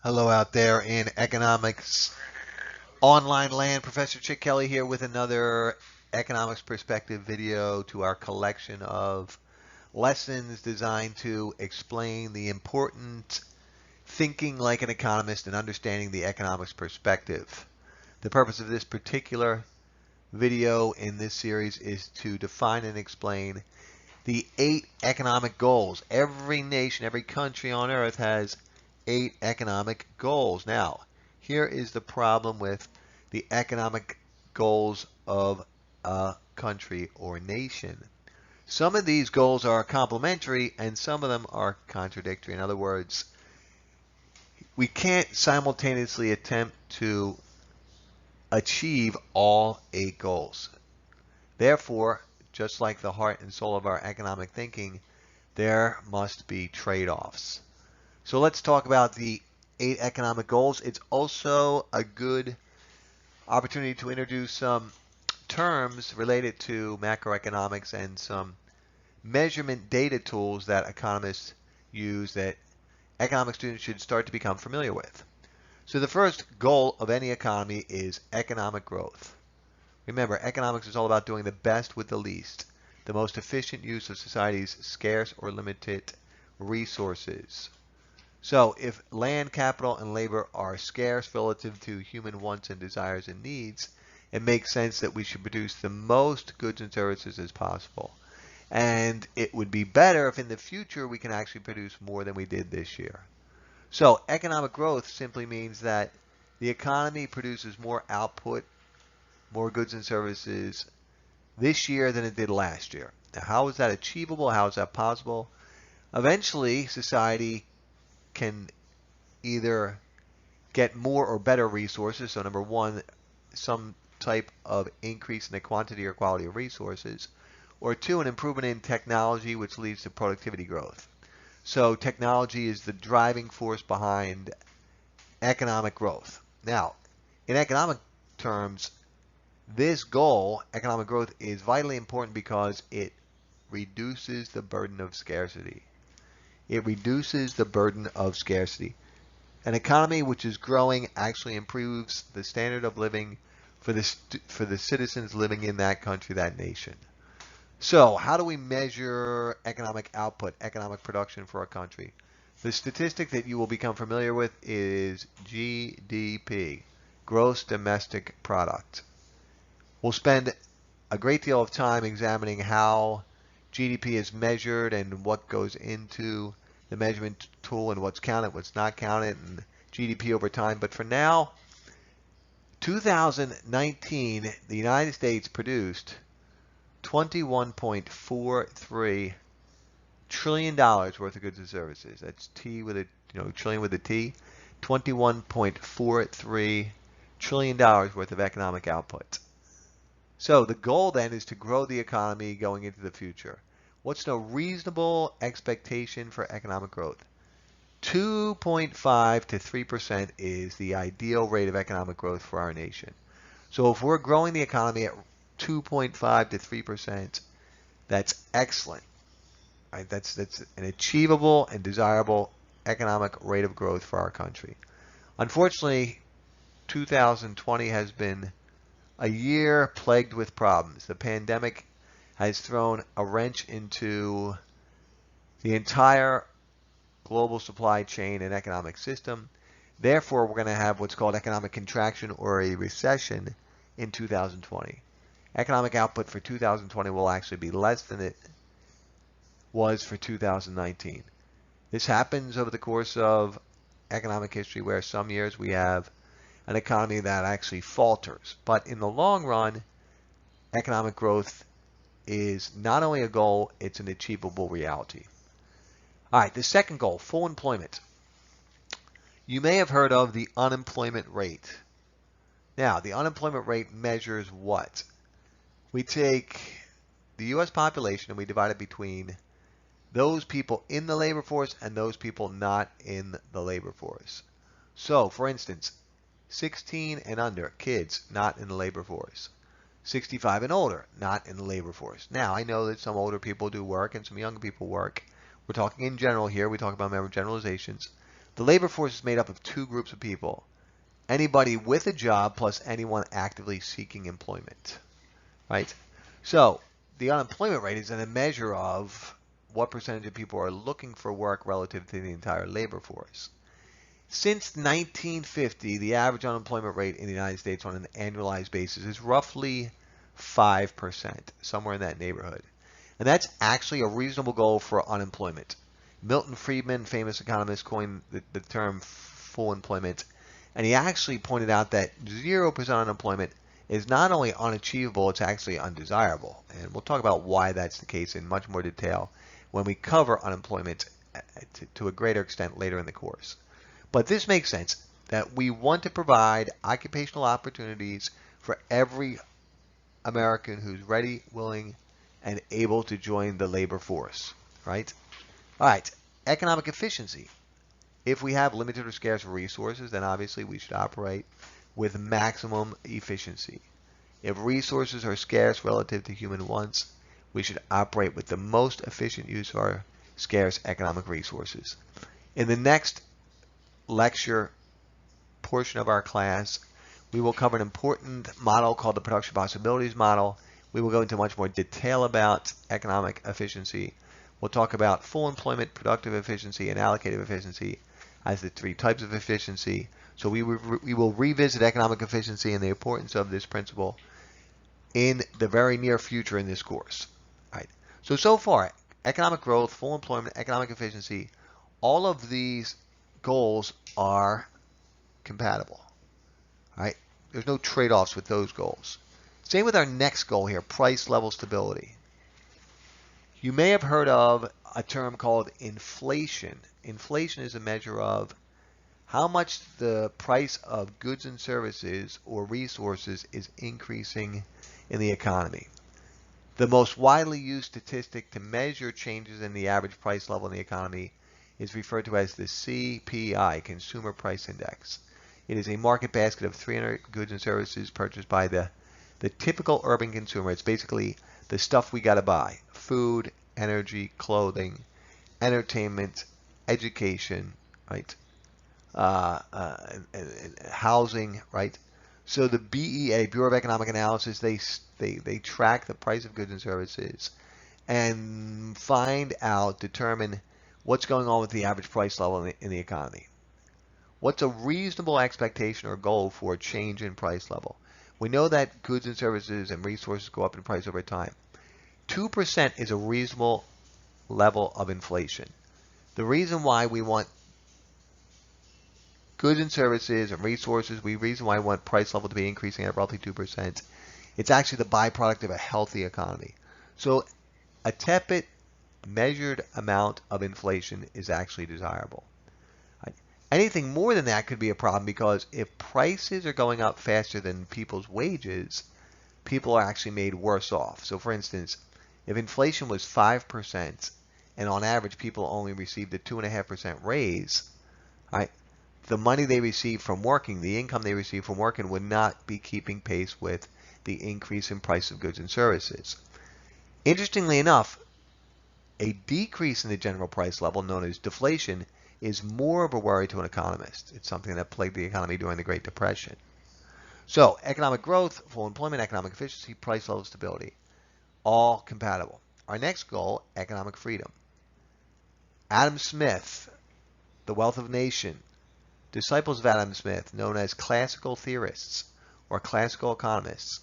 Hello out there in economics online land. Professor Chick Kelly here with another economics perspective video to our collection of lessons designed to explain the important thinking like an economist and understanding the economics perspective. The purpose of this particular video in this series is to define and explain the 8 economic goals. Every nation, every country on earth has 8 economic goals. Now, here is the problem with the economic goals of a country or nation. Some of these goals are complementary and some of them are contradictory. In other words, we can't simultaneously attempt to achieve all 8 goals. Therefore, just like the heart and soul of our economic thinking, there must be trade-offs. So let's talk about the 8 economic goals. It's also a good opportunity to introduce some terms related to macroeconomics and some measurement data tools that economists use that economic students should start to become familiar with. So the first goal of any economy is economic growth. Remember, economics is all about doing the best with the least, the most efficient use of society's scarce or limited resources. So if land, capital, and labor are scarce relative to human wants and desires and needs, it makes sense that we should produce the most goods and services as possible. And it would be better if in the future we can actually produce more than we did this year. So economic growth simply means that the economy produces more output, more goods and services this year than it did last year. Now, how is that achievable? How is that possible? Eventually, society can either get more or better resources. So number one, some type of increase in the quantity or quality of resources. Or two, an improvement in technology, which leads to productivity growth. So technology is the driving force behind economic growth. Now, in economic terms, this goal, economic growth, is vitally important because it reduces the burden of scarcity. It reduces the burden of scarcity. An economy which is growing actually improves the standard of living for the citizens living in that country, that nation. So, how do we measure economic output, economic production for a country? The statistic that you will become familiar with is GDP, gross domestic product. We'll spend a great deal of time examining how GDP is measured and what goes into the measurement tool and what's counted, what's not counted, and GDP over time. But for now, 2019, the United States produced $21.43 trillion worth of goods and services. That's T with a trillion with a T. $21.43 trillion worth of economic output. So the goal then is to grow the economy going into the future. What's the reasonable expectation for economic growth? 2.5 to 3% is the ideal rate of economic growth for our nation. So if we're growing the economy at 2.5 to 3%, that's excellent. Right? That's an achievable and desirable economic rate of growth for our country. Unfortunately, 2020 has been a year plagued with problems. The pandemic has thrown a wrench into the entire global supply chain and economic system. Therefore, we're going to have what's called economic contraction or a recession in 2020. Economic output for 2020 will actually be less than it was for 2019. This happens over the course of economic history where some years we have an economy that actually falters. But in the long run, economic growth is not only a goal, it's an achievable reality. All right, the second goal, full employment. You may have heard of the unemployment rate. Now, the unemployment rate measures what? We take the U.S. population and we divide it between those people in the labor force and those people not in the labor force. So, for instance, 16 and under, kids not in the labor force. 65 and older, not in the labor force. Now, I know that some older people do work and some younger people work. We're talking in general here. We talk about generalizations. The labor force is made up of two groups of people: anybody with a job plus anyone actively seeking employment, right? So the unemployment rate is a measure of what percentage of people are looking for work relative to the entire labor force. Since 1950, the average unemployment rate in the United States on an annualized basis is roughly 5%, somewhere in that neighborhood. And that's actually a reasonable goal for unemployment. Milton Friedman, famous economist, coined the term full employment, and he actually pointed out that 0% unemployment is not only unachievable, it's actually undesirable. And we'll talk about why that's the case in much more detail when we cover unemployment to a greater extent later in the course. But this makes sense that we want to provide occupational opportunities for every American who's ready, willing, and able to join the labor force, right? All right, economic efficiency. If we have limited or scarce resources, then obviously we should operate with maximum efficiency. If resources are scarce relative to human wants, we should operate with the most efficient use of our scarce economic resources. In the next lecture portion of our class, we will cover an important model called the production possibilities model. We will go into much more detail about economic efficiency. We'll talk about full employment, productive efficiency, and allocative efficiency as the three types of efficiency. So we will revisit economic efficiency and the importance of this principle in the very near future in this course. All right. So far, economic growth, full employment, economic efficiency, all of these goals are compatible. All right? There's no trade-offs with those goals. Same with our next goal here, price level stability. You may have heard of a term called inflation. Inflation is a measure of how much the price of goods and services or resources is increasing in the economy. The most widely used statistic to measure changes in the average price level in the economy is referred to as the CPI, Consumer Price Index. It is a market basket of 300 goods and services purchased by the typical urban consumer. It's basically the stuff we got to buy: food, energy, clothing, entertainment, education, right? Housing, right? So the BEA, Bureau of Economic Analysis, they track the price of goods and services and determine what's going on with the average price level in the economy. What's a reasonable expectation or goal for a change in price level? We know that goods and services and resources go up in price over time. 2% is a reasonable level of inflation. The reason why we want goods and services and resources, reason why we want price level to be increasing at roughly 2%, it's actually the byproduct of a healthy economy. So a tepid, measured amount of inflation is actually desirable. Anything more than that could be a problem, because if prices are going up faster than people's wages, people are actually made worse off. So for instance, if inflation was 5% and on average people only received a 2.5% raise, right, the money they receive from working, the income they receive from working, would not be keeping pace with the increase in price of goods and services. Interestingly enough, a decrease in the general price level, known as deflation, is more of a worry to an economist. It's something that plagued the economy during the Great Depression. So economic growth, full employment, economic efficiency, price level stability, all compatible. Our next goal, economic freedom. Adam Smith, The Wealth of Nations, disciples of Adam Smith, known as classical theorists or classical economists,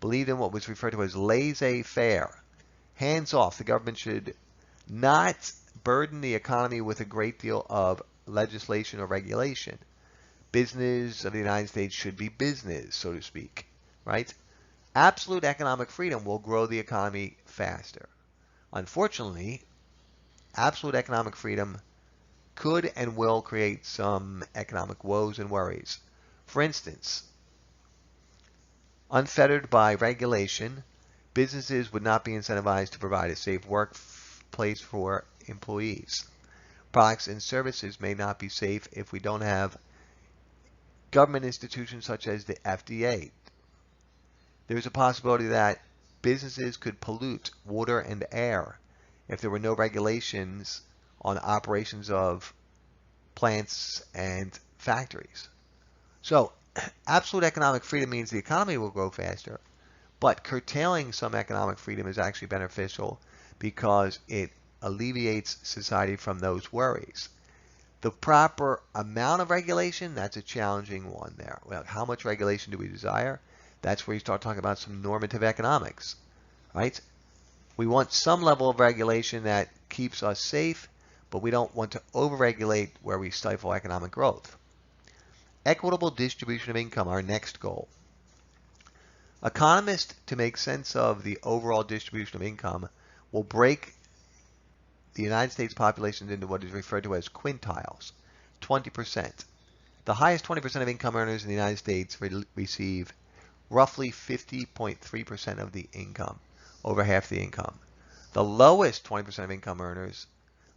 believed in what was referred to as laissez-faire. Hands off. The government should not burden the economy with a great deal of legislation or regulation. Business of the United States should be business, so to speak, right? Absolute economic freedom will grow the economy faster. Unfortunately, absolute economic freedom could and will create some economic woes and worries. For instance, unfettered by regulation, businesses would not be incentivized to provide a safe workplace for employees. Products and services may not be safe if we don't have government institutions such as the FDA. There's a possibility that businesses could pollute water and air if there were no regulations on operations of plants, and factories. So absolute economic freedom means the economy will grow faster, but curtailing some economic freedom is actually beneficial because it alleviates society from those worries. The proper amount of regulation, that's a challenging one there. Well, how much regulation do we desire? That's where you start talking about some normative economics, right? We want some level of regulation that keeps us safe, but we don't want to overregulate where we stifle economic growth. Equitable distribution of income, our next goal. Economists, to make sense of the overall distribution of income, will break the United States population into what is referred to as quintiles, 20%. The highest 20% of income earners in the United States receive roughly 50.3% of the income, over half the income. The lowest 20% of income earners,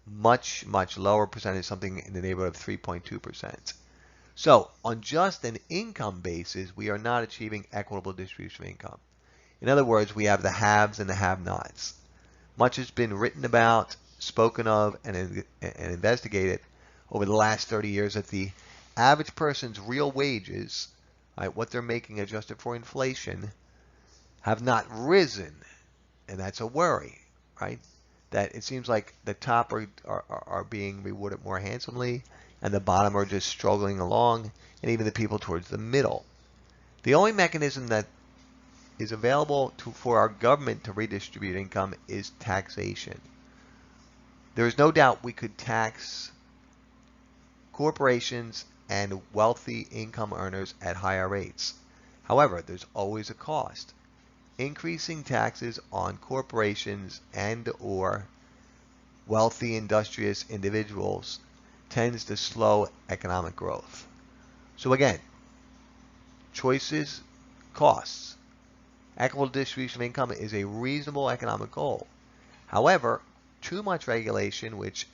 much lower percentage, something in the neighborhood of 3.2%. So on just an income basis, we are not achieving equitable distribution of income. In other words, we have the haves and the have-nots. Much has been written about, spoken of, and investigated over the last 30 years that the average person's real wages, right, what they're making adjusted for inflation, have not risen, and that's a worry, right? That it seems like the top are being rewarded more handsomely, and the bottom are just struggling along, and even the people towards the middle. The only mechanism that is available for our government to redistribute income is taxation. There is no doubt we could tax corporations and wealthy income earners at higher rates. However, there's always a cost. Increasing taxes on corporations and or wealthy industrious individuals tends to slow economic growth. So again, choices, costs. Equitable distribution of income is a reasonable economic goal. However, too much regulation, which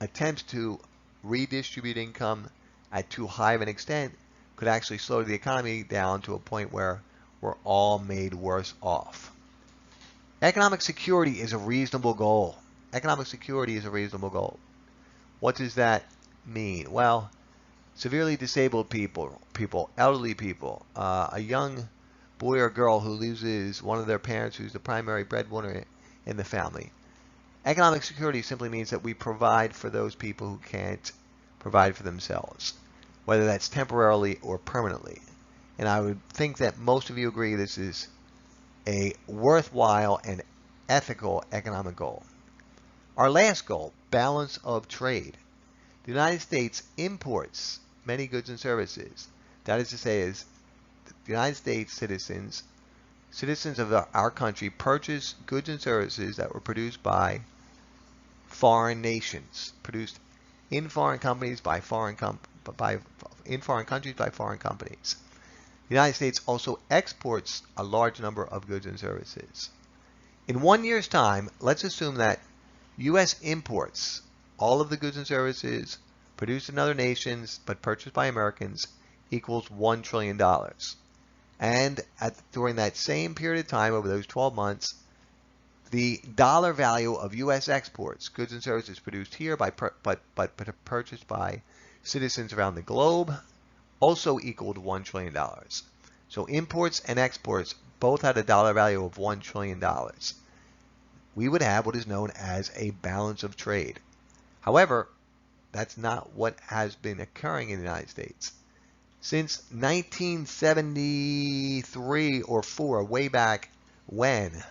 attempts to redistribute income at too high of an extent, could actually slow the economy down to a point where we're all made worse off. Economic security is a reasonable goal. Economic security is a reasonable goal. What does that mean? Well, severely disabled people, elderly people, a young boy or girl who loses one of their parents who's the primary breadwinner in the family. Economic security simply means that we provide for those people who can't provide for themselves, whether that's temporarily or permanently. And I would think that most of you agree this is a worthwhile and ethical economic goal. Our last goal, balance of trade. The United States imports many goods and services. That is to say, is the United States citizens of our country purchase goods and services that were produced by foreign nations, produced in foreign companies by in foreign countries by foreign companies. The United States also exports a large number of goods and services. In 1 year's time, let's assume that U.S. imports all of the goods and services produced in other nations but purchased by Americans equals $1 trillion. And during that same period of time, over those 12 months, the dollar value of U.S. exports, goods and services produced here but purchased by citizens around the globe, also equaled $1 trillion. So imports and exports both had a dollar value of $1 trillion. We would have what is known as a balance of trade. However, that's not what has been occurring in the United States. Since 1973 or 4, way back when, the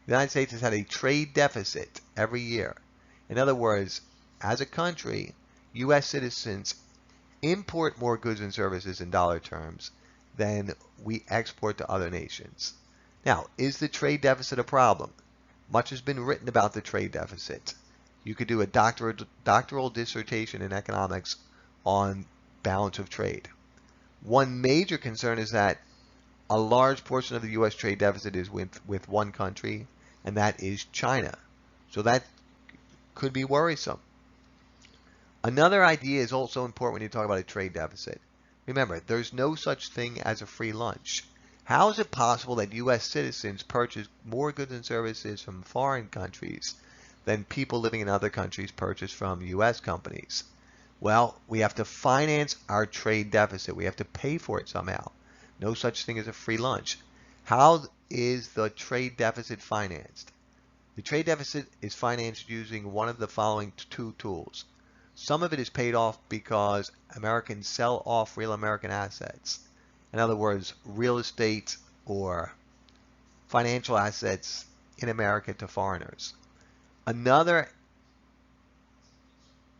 United States has had a trade deficit every year. In other words, as a country, U.S. citizens import more goods and services in dollar terms than we export to other nations. Now, is the trade deficit a problem? Much has been written about the trade deficit. You could do a doctoral dissertation in economics on balance of trade. One major concern is that a large portion of the U.S. trade deficit is with one country, and that is China. So that could be worrisome. Another idea is also important when you talk about a trade deficit. Remember, there's no such thing as a free lunch. How is it possible that U.S. citizens purchase more goods and services from foreign countries than people living in other countries purchase from U.S. companies? Well, we have to finance our trade deficit. We have to pay for it somehow. No such thing as a free lunch. How is the trade deficit financed? The trade deficit is financed using one of the following two tools. Some of it is paid off because Americans sell off real American assets. In other words, real estate or financial assets in America to foreigners. Another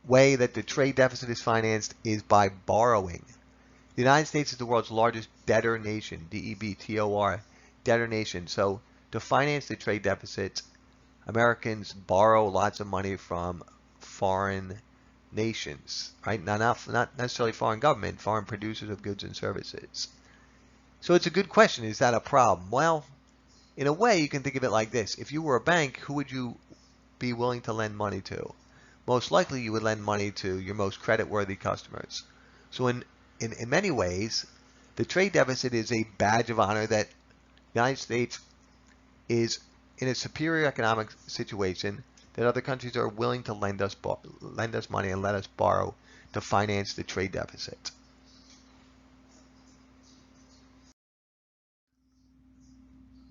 way that the trade deficit is financed is by borrowing. The United States is the world's largest debtor nation, D-E-B-T-O-R, debtor nation. So to finance the trade deficit, Americans borrow lots of money from foreign nations, right? Not necessarily foreign government, foreign producers of goods and services. So it's a good question. Is that a problem? Well, in a way, you can think of it like this. If you were a bank, who would you be willing to lend money to? Most likely you would lend money to your most credit-worthy customers. So in many ways, the trade deficit is a badge of honor that the United States is in a superior economic situation that other countries are willing to lend us money and let us borrow to finance the trade deficit.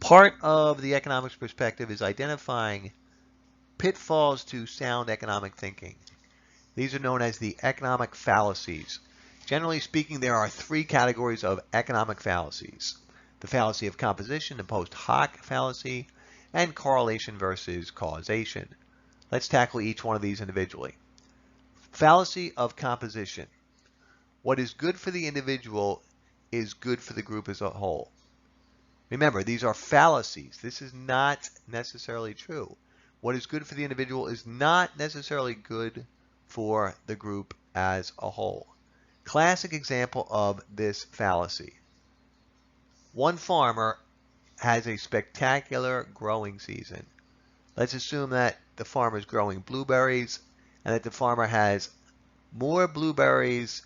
Part of the economics perspective is identifying pitfalls to sound economic thinking. These are known as the economic fallacies. Generally speaking, there are three categories of economic fallacies: the fallacy of composition, the post hoc fallacy, and correlation versus causation. Let's tackle each one of these individually. Fallacy of composition. What is good for the individual is good for the group as a whole. Remember, these are fallacies. This is not necessarily true. What is good for the individual is not necessarily good for the group as a whole. Classic example of this fallacy. One farmer has a spectacular growing season. Let's assume that the farmer is growing blueberries and that the farmer has more blueberries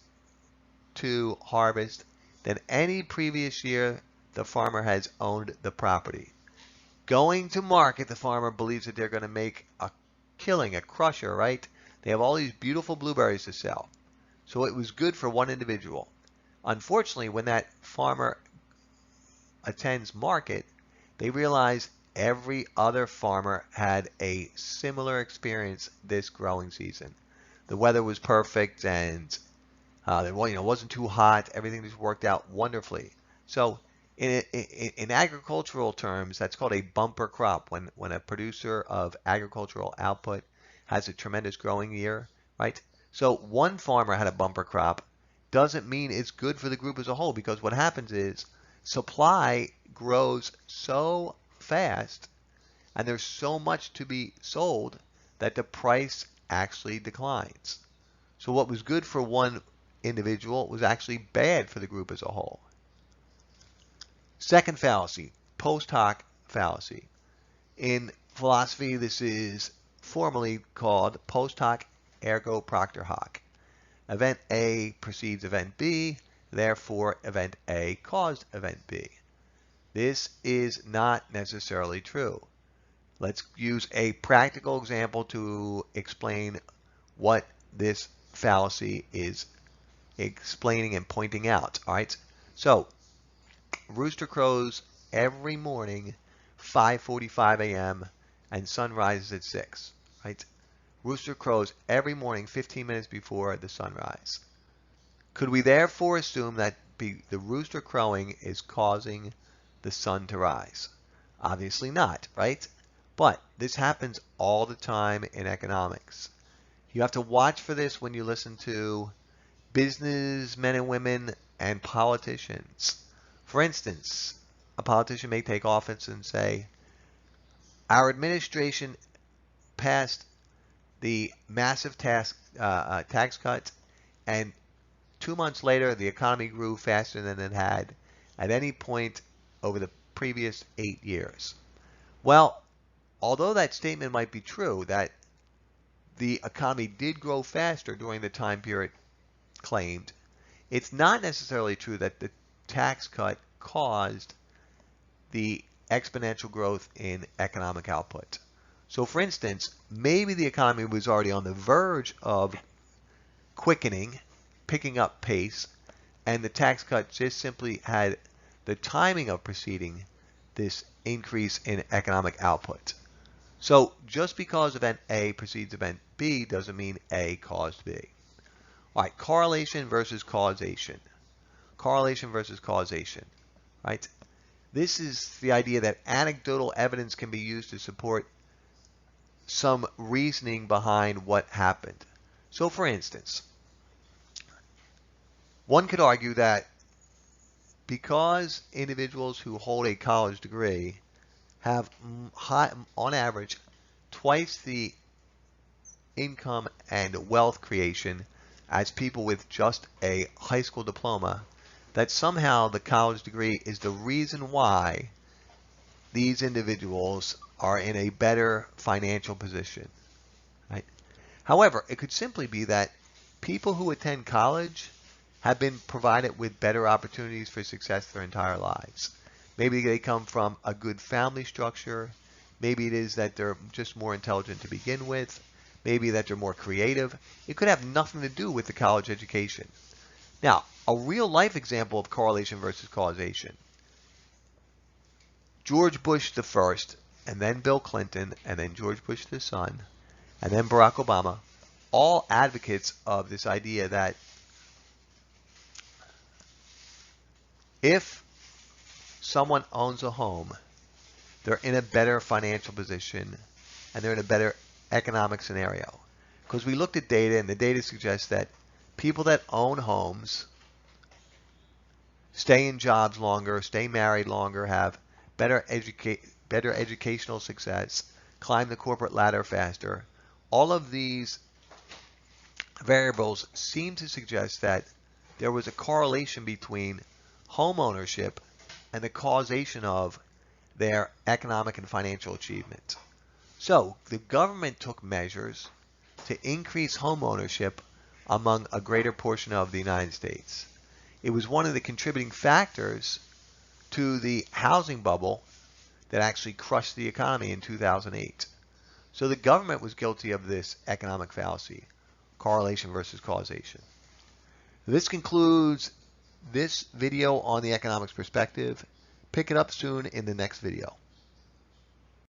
to harvest than any previous year the farmer has owned the property. Going to market, the farmer believes that they're going to make a killing, a crusher, right? They have all these beautiful blueberries to sell. So it was good for one individual. Unfortunately, when that farmer attends market, they realize every other farmer had a similar experience this growing season. The weather was perfect and it wasn't too hot. Everything just worked out wonderfully. So in agricultural terms, that's called a bumper crop. When a producer of agricultural output has a tremendous growing year, right? So one farmer had a bumper crop doesn't mean it's good for the group as a whole, because what happens is supply grows so fast and there's so much to be sold that the price actually declines. So what was good for one individual was actually bad for the group as a whole. Second fallacy, post hoc fallacy. In philosophy, this is formally called post hoc ergo propter hoc. Event A precedes event B, therefore event A caused event B. This is not necessarily true. Let's use a practical example to explain what this fallacy is explaining and pointing out. All right. So rooster crows every morning 5:45 a.m. and sun rises at 6. Right. Rooster crows every morning 15 minutes before the sunrise. Could we therefore assume that the rooster crowing is causing the sun to rise? Obviously not, right? But this happens all the time in economics. You have to watch for this when you listen to businessmen and women and politicians. For instance, a politician may take office and say, our administration passed the massive tax cuts, and 2 months later, the economy grew faster than it had at any point over the previous 8 years. Well, although that statement might be true, that the economy did grow faster during the time period claimed, it's not necessarily true that the tax cut caused the exponential growth in economic output. So for instance, maybe the economy was already on the verge of quickening, picking up pace, and the tax cut just simply had the timing of preceding this increase in economic output. So just because event A precedes event B doesn't mean A caused B. All right, correlation versus causation. Correlation versus causation, right? This is the idea that anecdotal evidence can be used to support some reasoning behind what happened. So for instance, one could argue that because individuals who hold a college degree have on average twice the income and wealth creation as people with just a high school diploma, that somehow the college degree is the reason why these individuals are in a better financial position, right? However, it could simply be that people who attend college have been provided with better opportunities for success their entire lives. Maybe they come from a good family structure. Maybe it is that they're just more intelligent to begin with. Maybe that they're more creative. It could have nothing to do with the college education. Now, a real life example of correlation versus causation. George Bush the first, and then Bill Clinton, and then George Bush the son, and then Barack Obama, all advocates of this idea that if someone owns a home, they're in a better financial position and they're in a better economic scenario. Because we looked at data, and the data suggests that people that own homes stay in jobs longer, stay married longer, have better educational success, climb the corporate ladder faster. All of these variables seem to suggest that there was a correlation between home ownership and the causation of their economic and financial achievement. So the government took measures to increase home ownership among a greater portion of the United States. It was one of the contributing factors to the housing bubble that actually crushed the economy in 2008. So the government was guilty of this economic fallacy, correlation versus causation. This concludes this video on the economics perspective. Pick it up soon in the next video.